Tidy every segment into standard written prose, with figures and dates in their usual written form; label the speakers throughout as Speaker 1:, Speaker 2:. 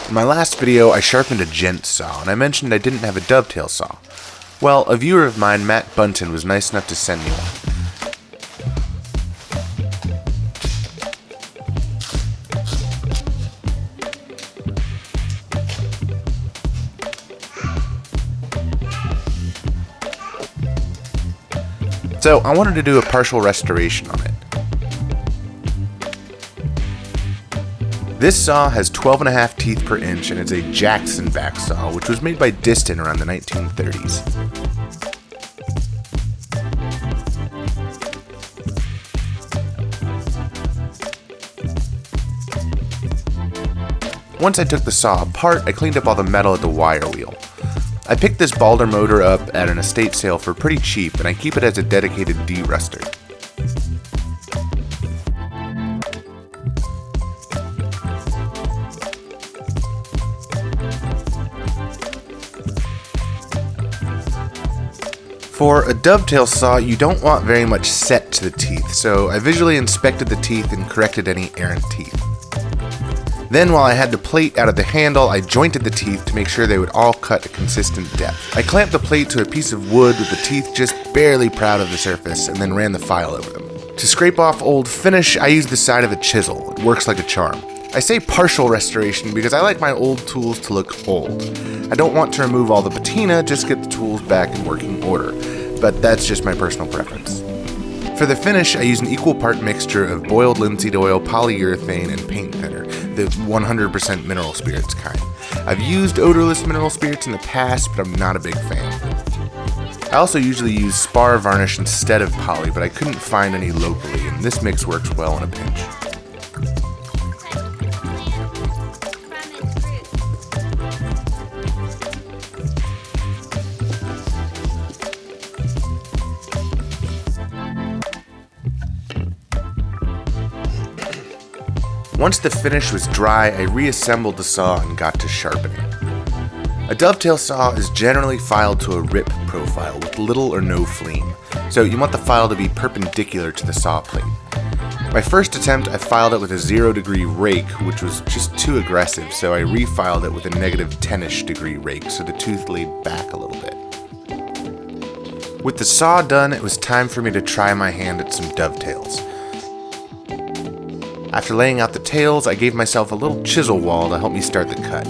Speaker 1: In my last video, I sharpened a gent saw, and I mentioned I didn't have a dovetail saw. Well, a viewer of mine, Matt Buntyn, was nice enough to send me one. So I wanted to do a partial restoration on it. This saw has 12.5 teeth per inch and it's a Jackson backsaw, which was made by Diston around the 1930s. Once I took the saw apart, I cleaned up all the metal at the wire wheel. I picked this Balder motor up at an estate sale for pretty cheap, and I keep it as a dedicated de-ruster. For a dovetail saw, you don't want very much set to the teeth, so I visually inspected the teeth and corrected any errant teeth. Then, while I had the plate out of the handle, I jointed the teeth to make sure they would all cut a consistent depth. I clamped the plate to a piece of wood with the teeth just barely proud of the surface, and then ran the file over them. To scrape off old finish, I used the side of a chisel. It works like a charm. I say partial restoration because I like my old tools to look old. I don't want to remove all the patina, just get the tools back in working order, but that's just my personal preference. For the finish, I use an equal part mixture of boiled linseed oil, polyurethane, and paint thinner, the 100% mineral spirits kind. I've used odorless mineral spirits in the past, but I'm not a big fan. I also usually use spar varnish instead of poly, but I couldn't find any locally, and this mix works well in a pinch. Once the finish was dry, I reassembled the saw and got to sharpening. A dovetail saw is generally filed to a rip profile with little or no fleam, so you want the file to be perpendicular to the saw plate. My first attempt, I filed it with a 0-degree rake, which was just too aggressive, so I refiled it with a -10-ish degree rake so the tooth laid back a little bit. With the saw done, it was time for me to try my hand at some dovetails. After laying out the tails, I gave myself a little chisel wall to help me start the cut.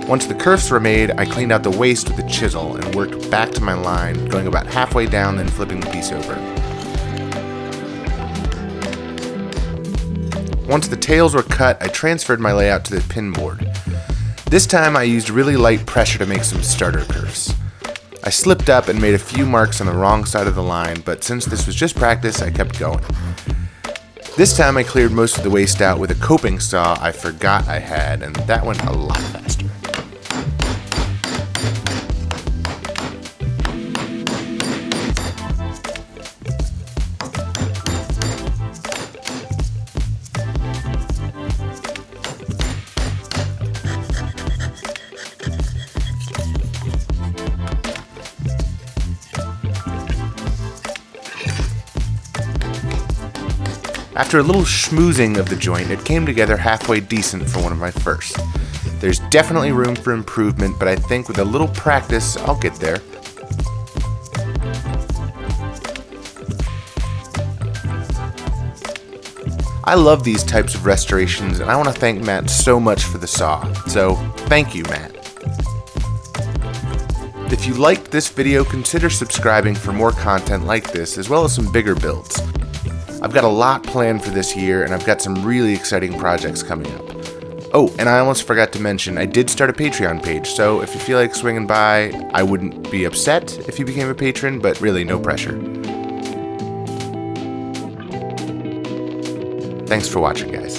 Speaker 1: Once the kerfs were made, I cleaned out the waste with a chisel and worked back to my line, going about halfway down, then flipping the piece over. Once the tails were cut, I transferred my layout to the pin board. This time I used really light pressure to make some starter kerfs. I slipped up and made a few marks on the wrong side of the line, but since this was just practice, I kept going. This time I cleared most of the waste out with a coping saw I forgot I had, and that went a lot faster. After a little schmoozing of the joint, it came together halfway decent for one of my first. There's definitely room for improvement, but I think with a little practice, I'll get there. I love these types of restorations, and I want to thank Matt so much for the saw. So, thank you, Matt. If you liked this video, consider subscribing for more content like this, as well as some bigger builds. I've got a lot planned for this year, and I've got some really exciting projects coming up. Oh, and I almost forgot to mention, I did start a Patreon page, so if you feel like swinging by, I wouldn't be upset if you became a patron, but really no pressure. Thanks for watching, guys.